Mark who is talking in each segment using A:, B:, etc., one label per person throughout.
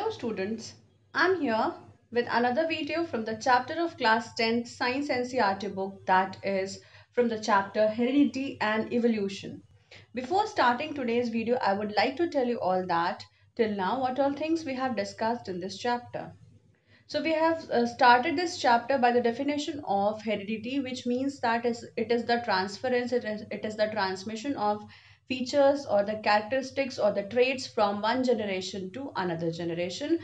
A: Hello students, I'm here with another video from the chapter of class 10th Science NCERT book, that is from the chapter Heredity and Evolution. Before starting today's video, I would like to tell you all that till now what all things we have discussed in this chapter. So we have started this chapter by the definition of heredity, which means that it is the transference, it is the transmission of features or the characteristics or the traits from one generation to another generation,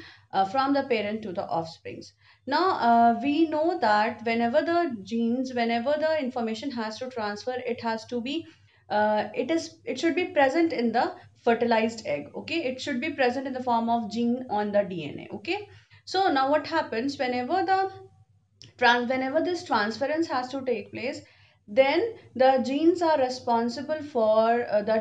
A: from the parent to the offsprings. Now we know that whenever the information has to transfer, it has to be it should be present in the fertilized egg. Okay, it should be present in the form of gene on the DNA. Okay, so now what happens whenever this transference has to take place, then the genes are responsible for the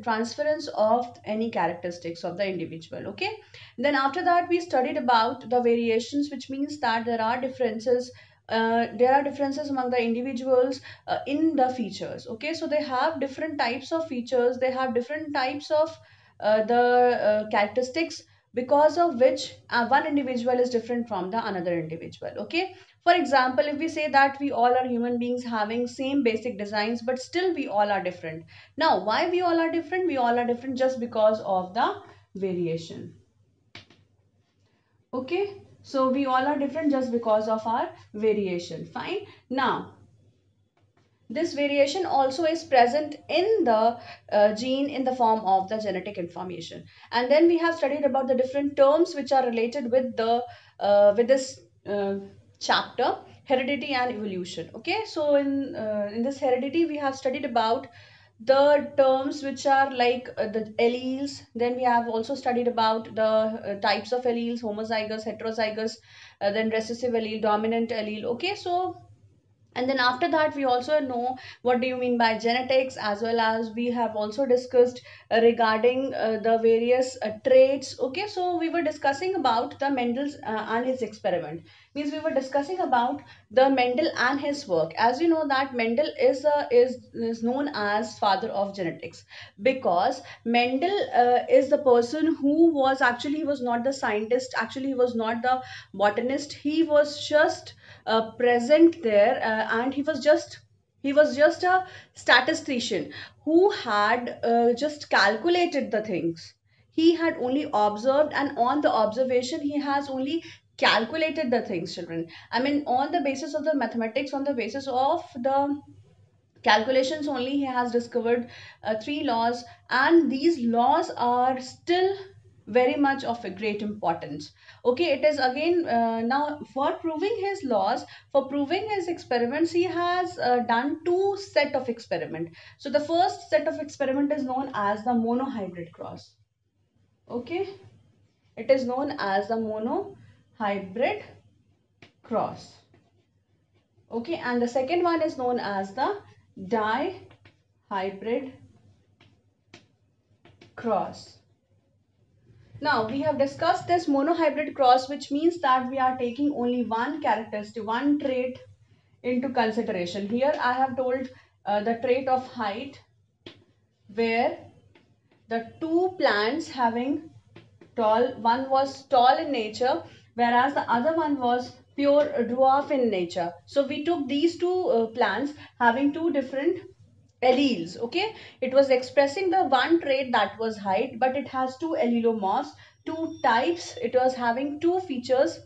A: transference of any characteristics of the individual. Okay, then after that we studied about the variations, which means that there are differences among the individuals in the features. Okay, so they have different types of features, they have different types of the characteristics, because of which one individual is different from the another individual. Okay, for example, if we say that we all are human beings having same basic designs, but still we all are different. Now why we all are different? We all are different just because of the variation. Okay, so we all are different just because of our variation. Fine. Now this variation also is present in the gene in the form of the genetic information. And then we have studied about the different terms which are related with the with this chapter, heredity and evolution. Okay, so in this heredity we have studied about the terms which are like the alleles. Then we have also studied about the types of alleles: homozygous, heterozygous, then recessive allele, dominant allele. Okay, so and then after that we also know what do you mean by genetics, as well as we have also discussed regarding the various traits. Okay, so we were discussing about the Mendel's and his experiment. Means we were discussing about the Mendel and his work. As you know that Mendel is known as father of genetics, because Mendel is the person who was actually, he was not the scientist, actually he was not the botanist, he was just present there, and he was just a statistician who had just calculated the things. He had only observed, and on the observation he has only calculated the things, children. I mean, on the basis of the mathematics, on the basis of the calculations only, he has discovered three laws, and these laws are still very much of a great importance. Okay, it is again now for proving his laws, for proving his experiments, he has done two set of experiment. So the first set of experiment is known as the monohybrid cross. Okay, it is known as the monohybrid cross. Okay, and the second one is known as the dihybrid cross. Now we have discussed this monohybrid cross, which means that we are taking only one characteristic, one trait into consideration. Here I have told the trait of height, where the two plants having tall, one was tall in nature, whereas the other one was pure dwarf in nature. So we took these two plants having two different alleles. Okay, it was expressing the one trait, that was height, but it has two allelomorphs, two types. It was having two features,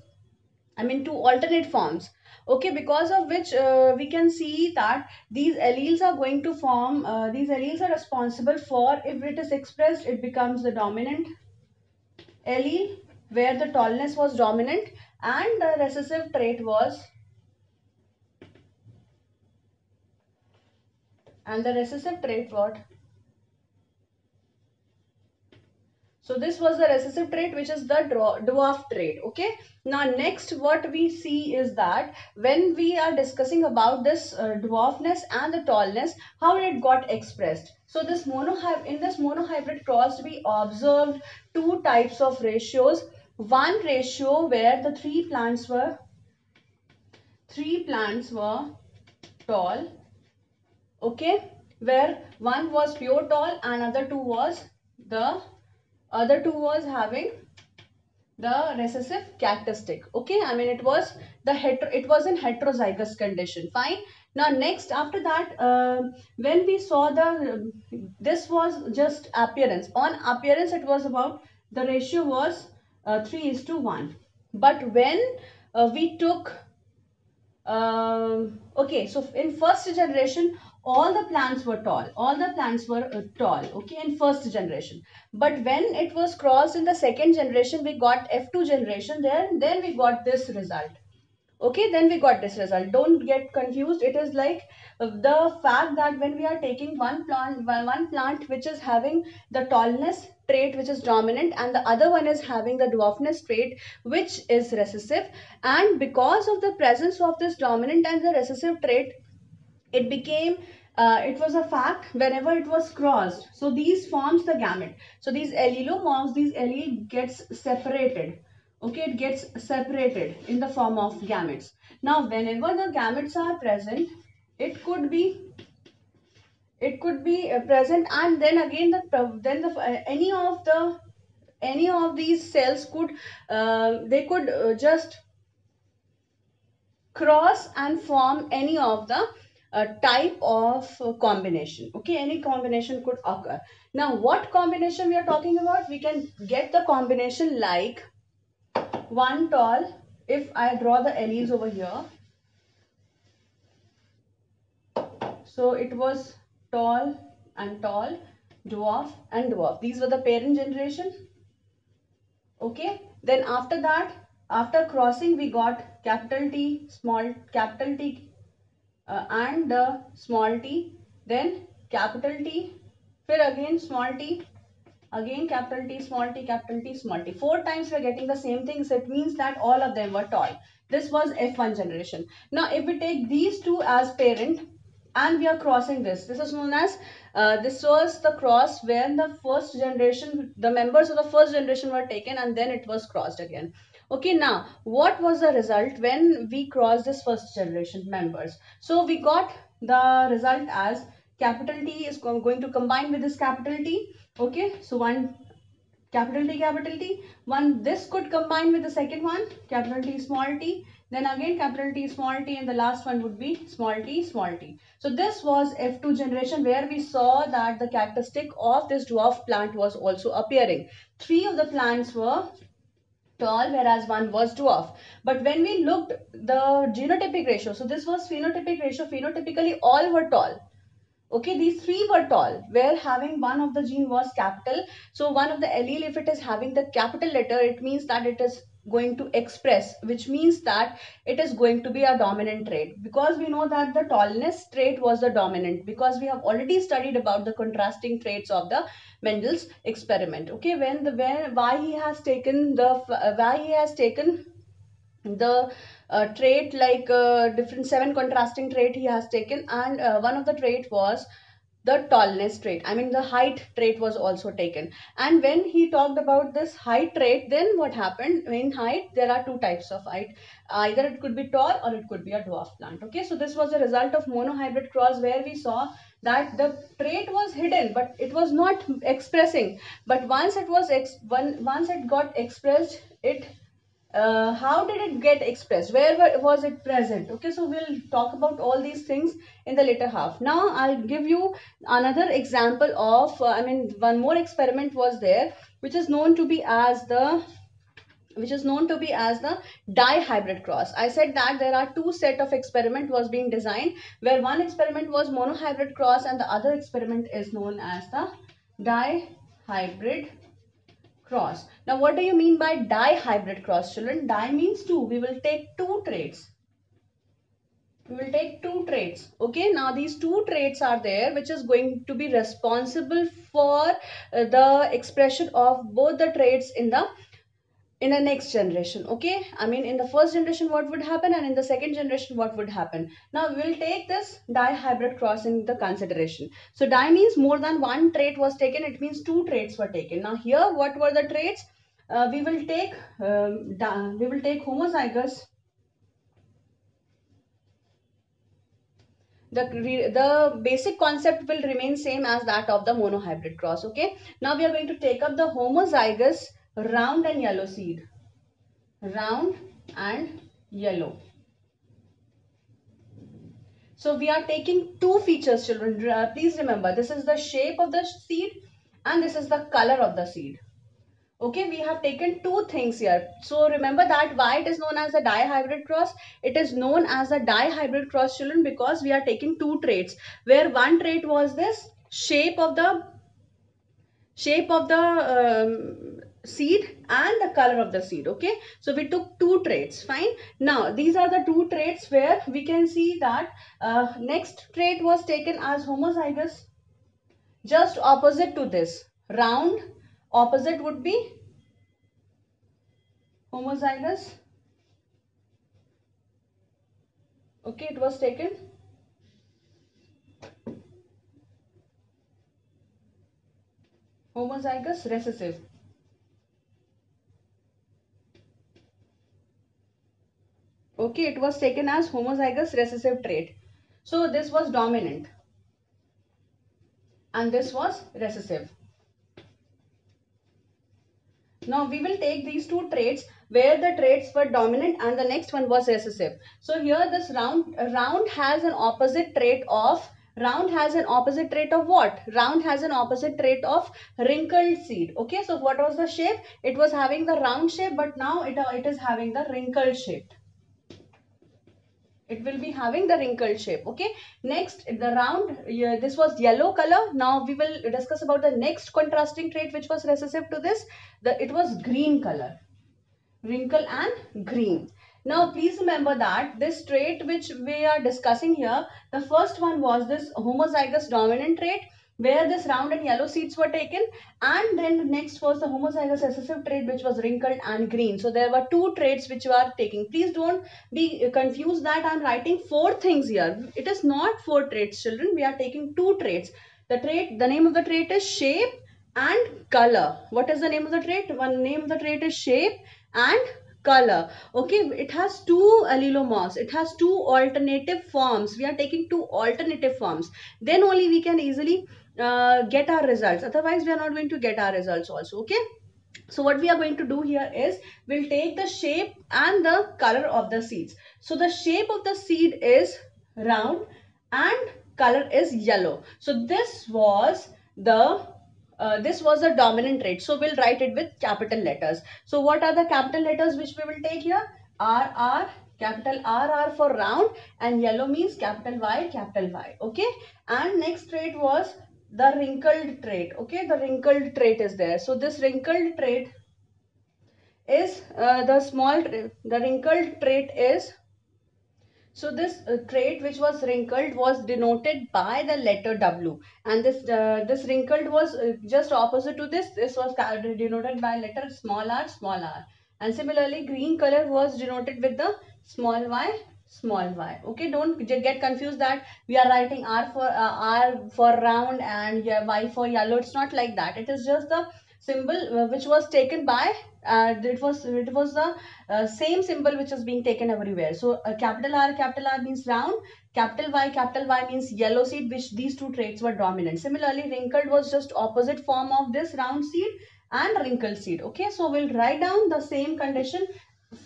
A: I mean two alternate forms. Okay, because of which we can see that these alleles are going to form, these alleles are responsible for, if it is expressed, it becomes the dominant allele, where the tallness was dominant, and the recessive trait was, and the recessive trait what? So this was the recessive trait, which is the dwarf trait. Okay. Now next what we see is that when we are discussing about this dwarfness and the tallness, how it got expressed. So this in this monohybrid cross, we observed two types of ratios. One ratio where the three plants were tall. Okay, where one was pure tall and the other two was having the recessive characteristic. Okay, I mean it was it was in heterozygous condition. Fine. Now next after that, when we saw this was just appearance. On appearance it was about, the ratio was 3:1. But when we took okay, so in first generation, all the plants were tall. All the plants were tall, okay, in first generation. But when it was crossed in the second generation, we got F2 generation there, then we got this result. Okay, then we got this result. Don't get confused. It is like the fact that when we are taking one plant which is having the tallness trait which is dominant, and the other one is having the dwarfness trait which is recessive, and because of the presence of this dominant and the recessive trait, it became it was a fact whenever it was crossed. So these forms the gamete. So these allelomorphs, these allele gets separated. Okay, it gets separated in the form of gametes. Now, whenever the gametes are present, it could be present, and then again any of these cells could they could just cross and form any of the type of combination. Okay, any combination could occur. Now, what combination we are talking about? We can get the combination like one tall. If I draw the alleles over here, so it was tall and tall, dwarf and dwarf. These were the parent generation. Okay, then after that, after crossing, we got capital T, small capital T, and small t, then capital T, फिर again small t, again capital T, small t, capital T, small t. 4 times we are getting the same thing. So it means that all of them were tall. This was F1 generation. Now if we take these two as parent and we are crossing this is known as, this was the cross when the first generation, the members of the first generation were taken and then it was crossed again. Okay, now what was the result when we crossed this first generation members? So we got the result as capital T is going to combine with this capital T. Okay, so one capital T, one this could combine with the second one, capital T, small t, then again capital T, small t, and the last one would be small t, small t. So this was F2 generation where we saw that the characteristic of this dwarf plant was also appearing. 3 of the plants were tall whereas one was dwarf. But when we looked the genotypic ratio, so this was phenotypic ratio, phenotypically all were tall. Okay, these 3 were tall, where having one of the gene was capital. So one of the allele, if it is having the capital letter, it means that it is going to express, which means that it is going to be a dominant trait, because we know that the tallness trait was the dominant, because we have already studied about the contrasting traits of the Mendel's experiment. Okay, why he has taken the trait, like different 7 contrasting trait he has taken, and one of the trait was the tallness trait, I mean the height trait was also taken. And when he talked about this height trait, then what happened? In height there are 2 types of height, either it could be tall or it could be a dwarf plant. Okay, so this was a result of monohybrid cross, where we saw that the trait was hidden but it was not expressing, but once it was once it got expressed, it how did it get expressed? Where was it present? Okay, so we'll talk about all these things in the later half. Now I'll give you another example of, one more experiment was there, which is known to be as the dihybrid cross. I said that there are 2 set of experiment was being designed, where one experiment was monohybrid cross and the other experiment is known as the dihybrid cross. Now, what do you mean by dihybrid cross, children? Di means 2. We will take 2 traits. Okay, now these 2 traits are there, which is going to be responsible for the expression of both the traits in the next generation. Okay, I mean in the first generation what would happen, and in the second generation what would happen. Now we'll take this dihybrid cross in the consideration. So di means more than 1 trait was taken, it means 2 traits were taken. Now here what were the traits? We will take homozygous. The basic concept will remain same as that of the monohybrid cross. Okay, now we are going to take up the homozygous round and yellow seed. round and yellow. So we are taking two features, children. Please remember, this is the shape of the seed and this is the color of the seed. Okay, we have taken two things here. So remember that why it is known as a dihybrid cross. It is known as a dihybrid cross, children, because we are taking two traits, where one trait was this shape of the seed and the color of the seed. Okay, so we took two traits. Fine. Now these are the two traits where we can see that next trait was taken as homozygous, just opposite to this round. Opposite would be homozygous. Okay, it was taken homozygous recessive. Okay, it was taken as homozygous recessive trait. So this was dominant and this was recessive. Now we will take these two traits where the traits were dominant and the next one was recessive. So here this round has an opposite trait of what? Round has an opposite trait of wrinkled seed. Okay, so what was the shape? It was having the round shape, but now it is having the wrinkled shape. It will be having the wrinkled shape. Okay, next the round, this was yellow color. Now we will discuss about the next contrasting trait which was recessive to this. It was green color, wrinkle and green. Now please remember that this trait which we are discussing here, the first one was this homozygous dominant trait where this round and yellow seeds were taken, and then the next was the homozygous recessive trait which was wrinkled and green. So there were two traits which you are taking. Please don't be confused that I am writing four things here. It is not four traits, children. We are taking two traits. The name of the trait is shape and color. What is the name of the trait? One name of the trait is shape and color. Okay, it has two allelomorphs. It has two alternative forms. We are taking two alternative forms. Then only we can easily get our results. Otherwise, we are not going to get our results also. Okay. So what we are going to do here is we'll take the shape and the color of the seeds. So the shape of the seed is round and color is yellow. So this was the dominant trait. So we'll write it with capital letters. So what are the capital letters which we will take here? R, capital R for round, and yellow means capital Y, capital Y. Okay. And next trait was the wrinkled trait. Okay, the wrinkled trait is there. So this wrinkled trait is the wrinkled trait is, so this trait which was wrinkled was denoted by the letter W, and this wrinkled was just opposite to this. This was denoted by letter small r, and similarly green color was denoted with the small y. Okay, don't get confused that we are writing R for round and Y for yellow. It's not like that. It is just the symbol which was taken by it was the same symbol which is being taken everywhere. So capital R means round, capital Y means yellow seed, which these two traits were dominant. Similarly, wrinkled was just opposite form of this round seed and wrinkled seed. Okay, so we'll write down the same condition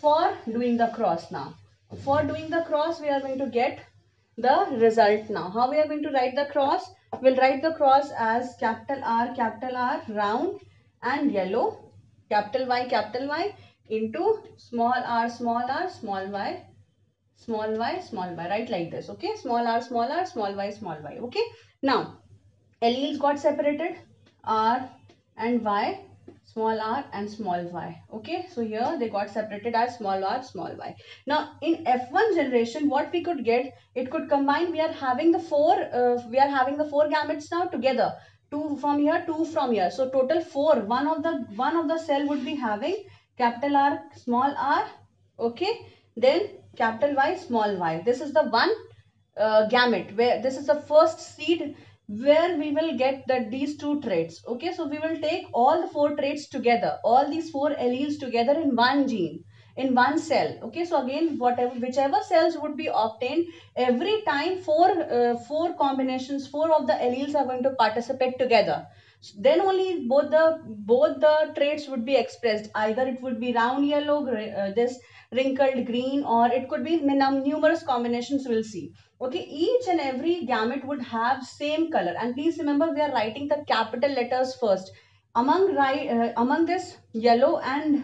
A: for doing the cross now. For doing the cross, we are going to get the result now. How we are going to write the cross? We'll write the cross as capital R, round and yellow, capital Y into small r, small y, small y, right, like this. Okay, small r, small y. Okay, now alleles got separated, r and y, small r and small y. Okay, so here they got separated as small r, small y. Now in F1 generation, what we could get, it could combine. We are having the four gametes now together. Two from here, two from here. So total four. One of the cell would be having capital R, small r. Okay, then capital Y, small y. This is the one gamete where this is the first seed where we will get these two traits. Okay, so we will take all the four traits together, all these four alleles together in one gene, in one cell. Okay, so again whichever cells would be obtained, every time four combinations, four of the alleles are going to participate together. Then only both the traits would be expressed. Either it would be round yellow, this wrinkled green, or it could be numerous combinations we'll see. Okay, each and every gamete would have same color, and please remember we are writing the capital letters first. Among this yellow and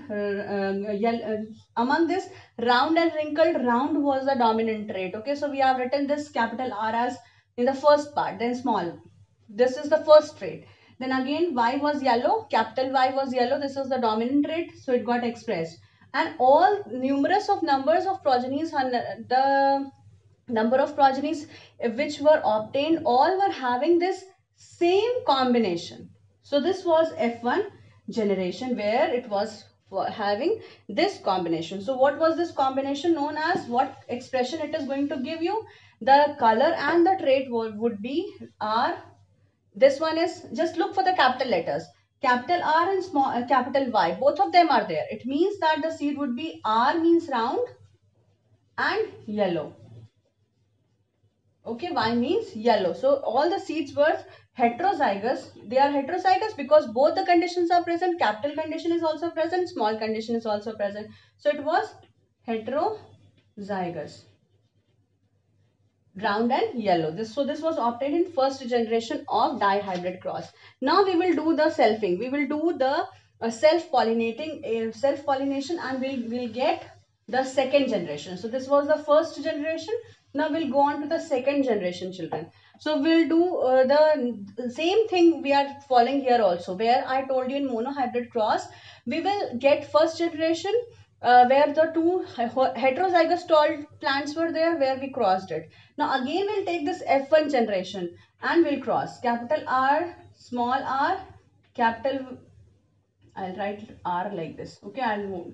A: among this round and wrinkled, round was the dominant trait. Okay, so we have written this capital R as in the first part, then small. This is the first trait. Then again Y was yellow, capital Y was yellow. This is the dominant trait, so it got expressed. And all numerous of numbers of progenies, the number of progenies which were obtained, all were having this same combination. So this was F1 generation where it was having this combination. So what was this combination known as? What expression it is going to give you? The color and the trait would be R. This one is, just look for the capital letters. Capital R and small capital Y. Both of them are there. It means that the seed would be R means round and yellow. Okay, Y means yellow. So all the seeds were heterozygous. They are heterozygous because both the conditions are present. Capital condition is also present. Small condition is also present. So it was heterozygous. Round and yellow. This was obtained in first generation of dihybrid cross. Now we will do the selfing. We will do the self-pollination, and we'll get the second generation. So this was the first generation. Now we'll go on to the second generation, children. So we'll do the same thing we are following here also, where I told you in monohybrid cross, we will get first generation where the two heterozygous tall plants were there, where we crossed it. Now again we'll take this F1 generation and we'll cross capital R, small r, capital, I'll write R like this. Okay,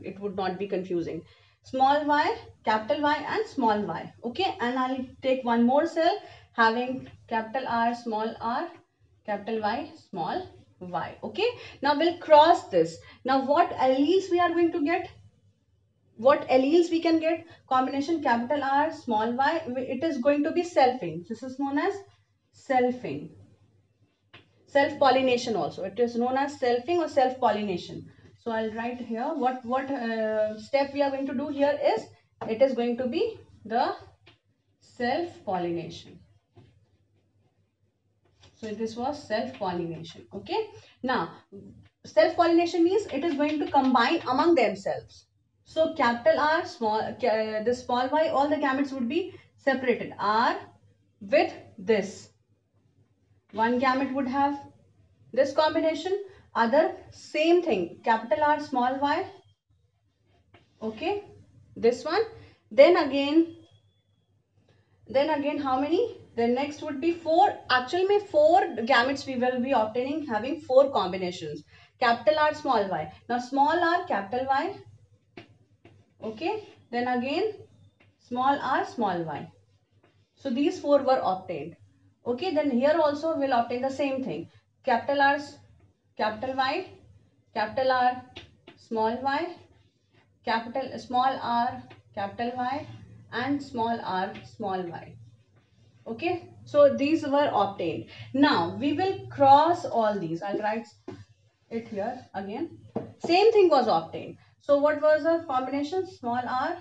A: it would not be confusing. Small y, capital Y and small y. Okay, and I'll take one more cell having capital R, capital Y, small y. Okay, now we'll cross this. Now what alleles we are going to get? What alleles we can get? Combination capital R, small y. It is going to be selfing. This is known as selfing. Self-pollination also. It is known as selfing or self-pollination. So I'll write here what step we are going to do here is, it is going to be the self-pollination. So this was self-pollination. Okay. Now self-pollination means it is going to combine among themselves. So capital R, the small y, all the gametes would be separated. R with this. One gamete would have this combination, other same thing, capital R, small y. Okay, this one. Then again how many? Then next would be 4. Actually, 4 gametes we will be obtaining having 4 combinations. Capital R, small y. Now small r, capital Y. Okay, then again small r, small y. So these 4 were obtained. Okay, then here also we'll obtain the same thing. Capital R, capital Y, capital R, small y, capital small r, capital Y, and small r, small y. Okay, so these were obtained. Now we will cross all these. I'll write it here again. Same thing was obtained. So what was the combination? Small r,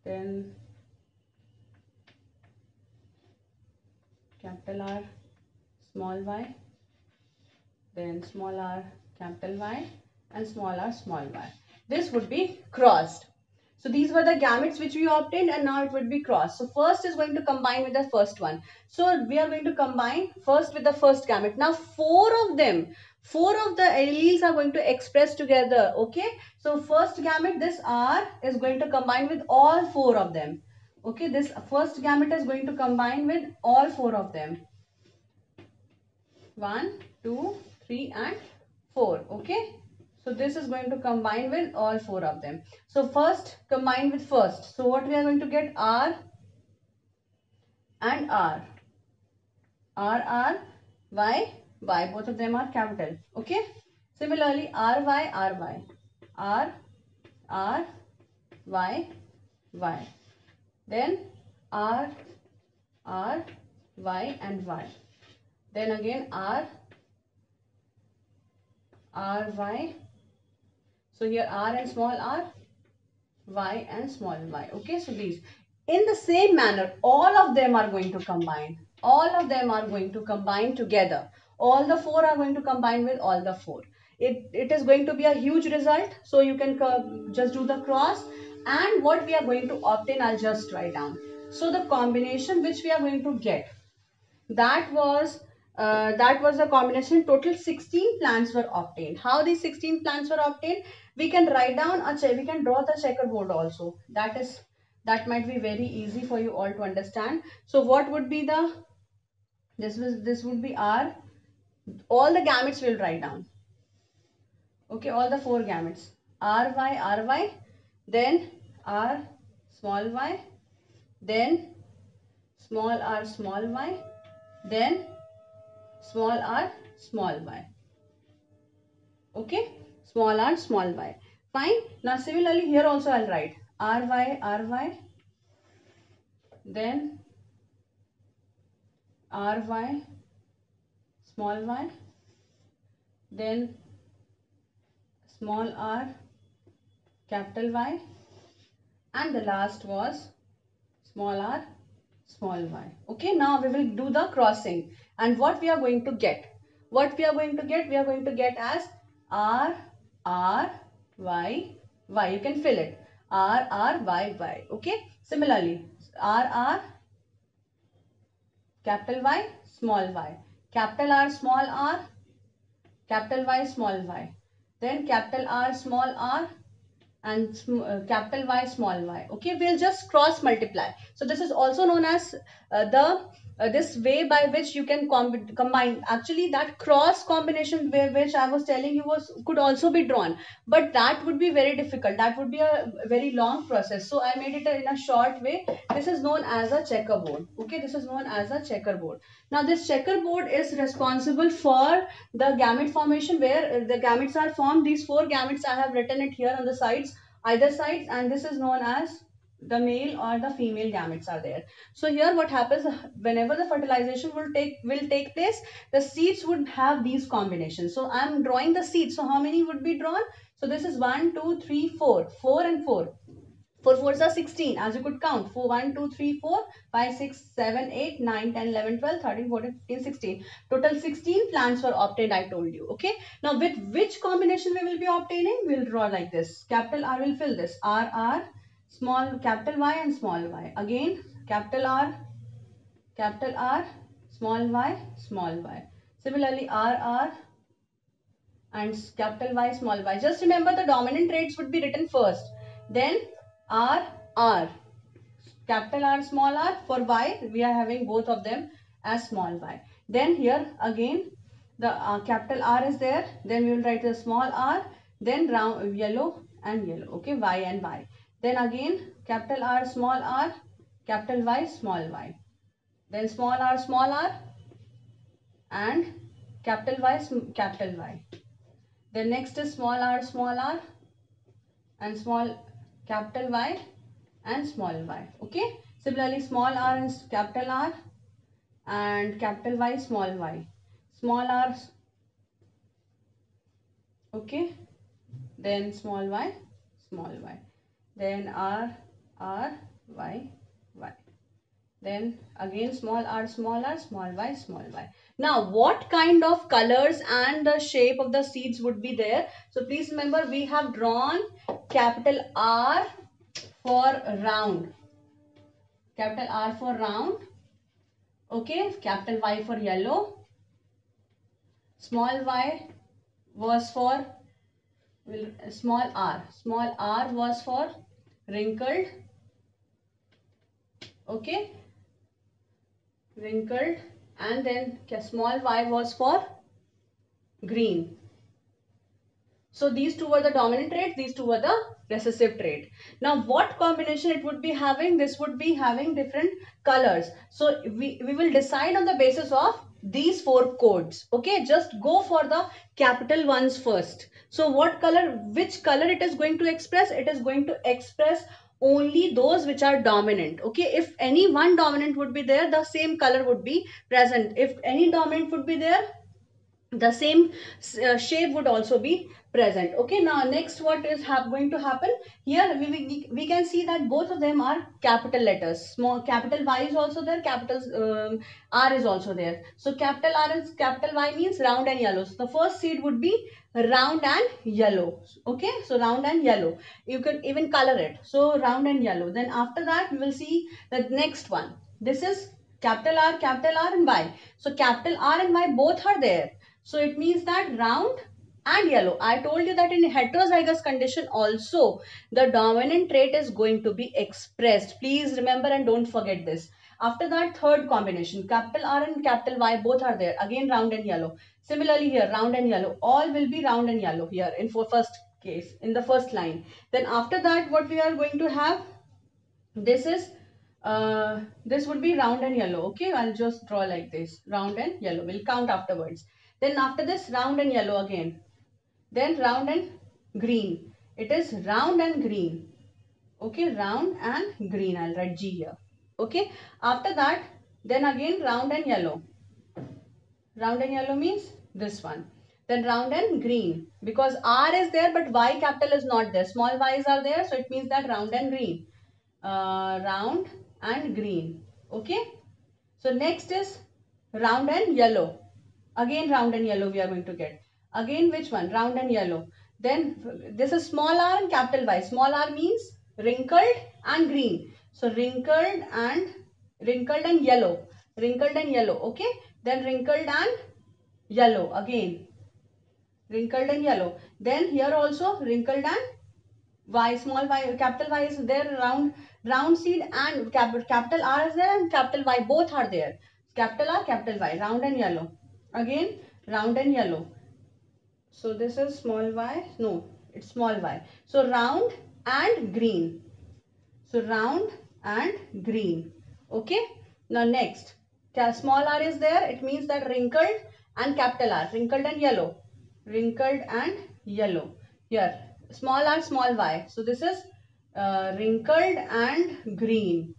A: then capital R, small y, then small r, capital Y, and small r, small y. This would be crossed. So these were the gametes which we obtained, and now it would be crossed. So first is going to combine with the first one. So we are going to combine first with the first gamete. Now 4 of the alleles are going to express together. Okay. So first gamete, this R is going to combine with all 4 of them. Okay, this first gamete is going to combine with all 4 of them. 1, 2, 3 and 4. Okay. So this is going to combine with all 4 of them. So first combine with first. So what we are going to get? R and R. R, R, Y, Y. Both of them are capital. Okay. Similarly, R, Y, R, Y. R, R, Y, Y. Then R, R, Y and Y. then again R, R, Y. So here R and small r, Y and small y. Okay, so these. In the same manner, all of them are going to combine. All of them are going to combine together. All the four are going to combine with all the four. It is going to be a huge result. So you can just do the cross. And what we are going to obtain, I'll just write down. So the combination which we are going to get, that was the combination. Total 16 plants were obtained. How these 16 plants were obtained? We can write down we can draw the checkerboard also. That might be very easy for you all to understand. So what would be the, this would be R. All the gametes will write down. Okay, all the four gametes. RY, then R small y, then small y, then small r small y. Okay, small r small y. Fine. Now similarly here also I'll write ry, then ry small y, then small r capital Y, and the last was small r small y. Okay, now we will do the crossing, and what we are going to get, we are going to get as R Y Y. You can fill it, R Y Y. Okay, similarly R capital Y small y, capital R small r, capital Y small y, then capital R small r, and capital Y small y. Okay, we'll just cross multiply. So this is also known as the this way by which you can combine. Actually that cross combination way which I was telling you could also be drawn, but that would be very difficult. That would be a very long process. So I made it in a short way. This is known as a checkerboard. Okay, this is known as a checkerboard. Now this checkerboard is responsible for the gamete formation, where the gametes are formed. These four gametes I have written it here on the sides, either sides, and this is known as the male or the female gametes are there. So here what happens, whenever the fertilization will take place, the seeds would have these combinations. So I am drawing the seeds. So how many would be drawn? So this is 1 2 3 4, 4 and 4. 4 fours are 16, as you could count. 4, 1, 2, 3, 4, 5, 6, 7, 8, 9, 10, 11, 12, 13, 14, 15, 16. Total 16 plants were obtained, I told you. Okay. Now with which combination we will be obtaining? We'll draw like this. Capital R will fill this. R, small capital Y and small y. Again, capital R, small y. Similarly, R, and capital Y, small y. Just remember the dominant traits would be written first. Then R, capital R, small r. For Y, we are having both of them as small y. Then here again, the capital R is there. Then we will write the small r. Then round yellow and yellow. Okay, Y and Y. Then again, capital R, small r. Capital Y, small y. Then small r, and capital Y. Then next is small r, and small capital Y and small y. Okay. Similarly, small r and capital R and capital Y, small y. Small r. Okay. Then small y. Then R, Y, Y. Then again small r, small y, small y. Now what kind of colors and the shape of the seeds would be there? So please remember, we have drawn capital R for round. Capital R for round. Okay. Capital Y for yellow. Small y was for small r. Small r was for wrinkled. Okay. Wrinkled. And then small y was for green. So these two were the dominant traits, these two were the recessive trait. Now what combination it would be having? This would be having different colors. So we will decide on the basis of these four codes. Okay, just go for the capital ones first. So what color, which color it is going to express? It is going to express only those which are dominant. Okay, if any one dominant would be there, the same color would be present. If any dominant would be there, the same shape would also be present. Okay, now next what is going to happen here, we can see that both of them are capital letters. Small capital Y is also there, capital R is also there. So capital R and capital Y means round and yellow. So the first seed would be round and yellow. Okay, so round and yellow, you can even color it, so round and yellow. Then after that we will see the next one. This is capital R and Y. So capital R and Y both are there, so it means that round and yellow. I told you that in heterozygous condition also the dominant trait is going to be expressed. Please remember and don't forget this. After that, third combination, capital R and capital Y both are there. Again round and yellow. Similarly here, round and yellow. All will be round and yellow here in first case, in the first line. Then after that, what we are going to have, this is this would be round and yellow. Okay, I'll just draw like this, round and yellow. We'll count afterwards. Then after this, round and yellow again. Then round and green. It is round and green. Okay, round and green. I'll write G here. Okay, after that, then again round and yellow. Round and yellow means this one. Then round and green, because R is there but Y capital is not there. Small y's are there, so it means that round and green. Round and green. Okay, so next is round and yellow. Again round and yellow we are going to get. Again which one? Round and yellow. Then this is small r and capital Y. Small r means wrinkled and green. So wrinkled and yellow. Wrinkled and yellow. Okay. Then wrinkled and yellow again. Wrinkled and yellow. Then here also wrinkled and Y, small y, capital Y is there, round seed, and capital R is there and capital Y both are there. Capital R, capital Y, round and yellow. Again, round and yellow. So this is small y, no, it's small y. So round and green. So round and green. Okay. Now next, small r is there. It means that wrinkled and capital R, wrinkled and yellow. Wrinkled and yellow. Here, small r, small y. So this is wrinkled and green.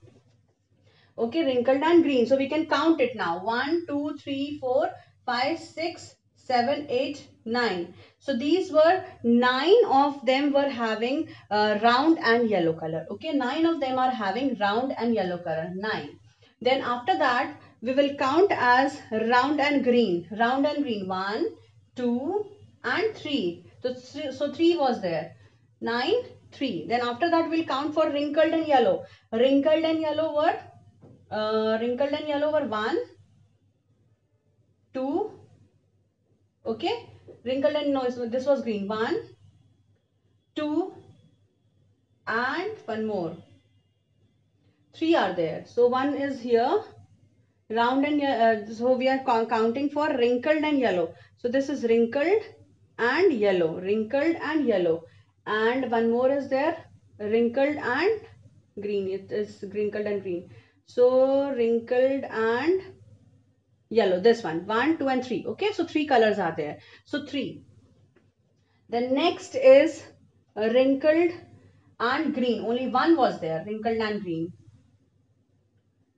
A: Okay, wrinkled and green. So we can count it now. 1, 2, 3, 4, 5, 6, 7, 8, 9. So these were 9 of them were having round and yellow color. Okay, 9 of them are having round and yellow color. 9. Then after that, we will count as round and green. Round and green. 1, 2, and 3. So 3 was there. 9, 3. Then after that, we'll count for wrinkled and yellow. Wrinkled and yellow were 1, 2. Okay, wrinkled and no, this was green. 1, 2, and one more. 3 are there. So 1 is here. Round and so we are counting for wrinkled and yellow. So this is wrinkled and yellow, wrinkled and yellow, and one more is there, wrinkled and green. It is wrinkled and green. So wrinkled and yellow, this one, 1, 2 and 3. Okay, so 3 colors are there. So 3. The next is wrinkled and green. Only 1 was there, wrinkled and green.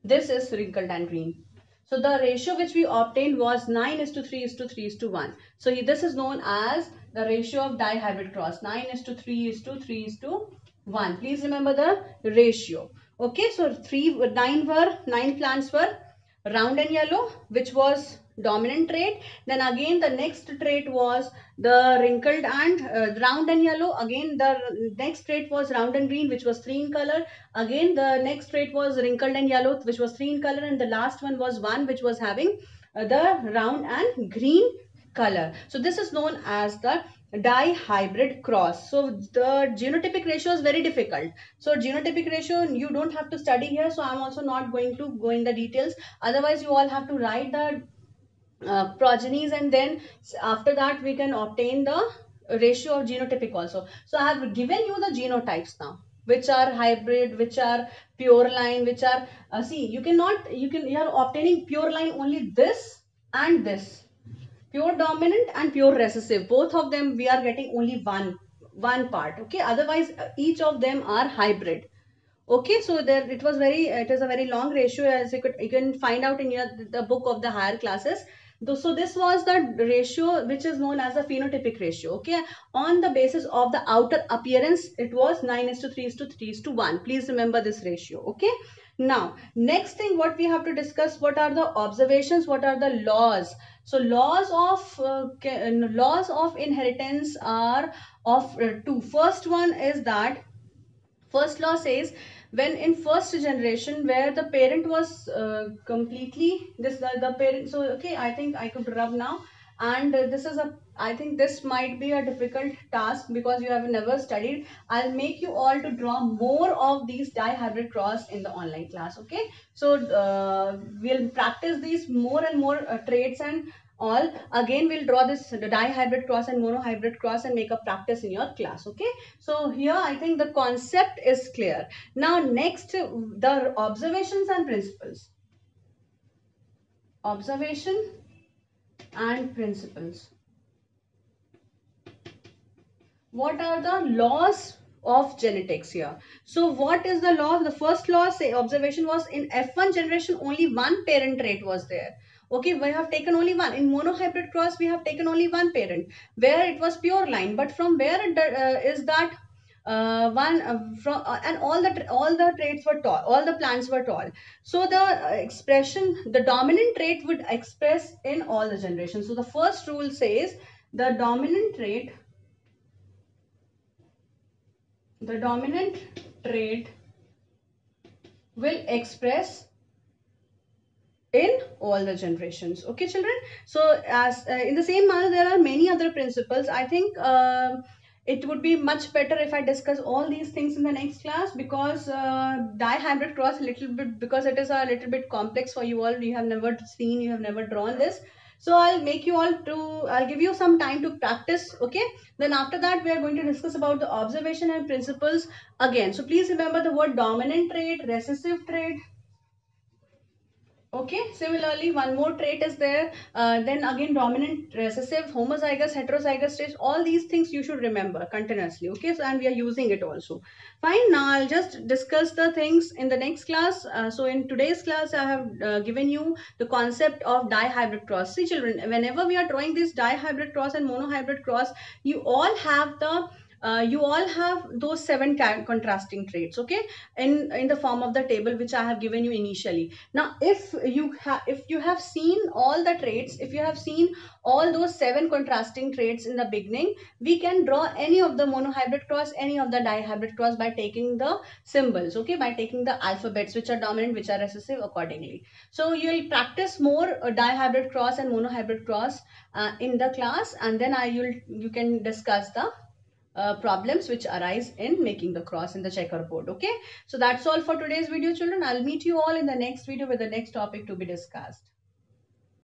A: This is wrinkled and green. So the ratio which we obtained was 9:3:3:1. So this is known as the ratio of dihybrid cross. 9:3:3:1. Please remember the ratio. Okay, so 9 plants were round and yellow, which was dominant trait. Then again the next trait was the wrinkled and round and yellow. Again the next trait was round and green, which was 3 in color. Again the next trait was wrinkled and yellow, which was 3 in color, and the last one was 1, which was having the round and green color. So this is known as the dihybrid cross. So the genotypic ratio is very difficult. So genotypic ratio you don't have to study here, so I'm also not going to go in the details. Otherwise you all have to write the progenies, and then after that we can obtain the ratio of genotypic also. So I have given you the genotypes now, which are hybrid, which are pure line, which are see, you are obtaining pure line only this and this, pure dominant and pure recessive. Both of them we are getting only one part. Okay, otherwise each of them are hybrid. Okay, so there it was it is a very long ratio, as you can find out in the book of the higher classes. So this was the ratio which is known as the phenotypic ratio. Okay, on the basis of the outer appearance, it was 9:3:3:1. Please remember this ratio. Okay. Now, next thing what we have to discuss, what are the observations, what are the laws. So laws of inheritance are of two. First one is that, first law says, when in first generation where the parent was completely the parent. So okay, I think I could rub now, and this is a, I think this might be a difficult task because you have never studied. I'll make you all to draw more of these dihybrid cross in the online class. Okay, so we'll practice these more and more traits and all. Again, we'll draw this dihybrid cross and monohybrid cross and make a practice in your class. Okay, so here I think the concept is clear. Now next, the observations and principles. Observation and principles. What are the laws of genetics here? So what is the law? The first law, say, observation was in F1 generation only one parent trait was there. Okay, we have taken only one. In monohybrid cross we have taken only one parent where it was pure line, but from where is that one from and all the traits were tall, all the plants were tall. So the expression, the dominant trait would express in all the generations. So the first rule says the dominant trait will express in all the generations. Okay, children. So as in the same manner, there are many other principles. I think it would be much better if I discuss all these things in the next class, because dihybrid cross a little bit, because it is a little bit complex for you all. You have never seen, you have never drawn this. So I'll make you all to, I'll give you some time to practice. Okay, then after that we are going to discuss about the observation and principles again. So please remember the word dominant trait, recessive trait. Okay, similarly, one more trait is there. Then again, dominant, recessive, homozygous, heterozygous traits. All these things you should remember continuously. Okay, so and we are using it also. Fine. Now I'll just discuss the things in the next class. So in today's class, I have given you the concept of dihybrid cross. See, children, whenever we are drawing this dihybrid cross and monohybrid cross, you all have those 7 contrasting traits. Okay, in the form of the table which I have given you initially. Now if you have seen all the traits, if you have seen all those 7 contrasting traits in the beginning, we can draw any of the monohybrid cross, any of the dihybrid cross by taking the symbols. Okay, by taking the alphabets which are dominant, which are recessive accordingly. So you will practice more dihybrid cross and monohybrid cross in the class, and then you can discuss the problems which arise in making the cross in the checkerboard. Okay, so that's all for today's video, children. I'll meet you all in the next video with the next topic to be discussed.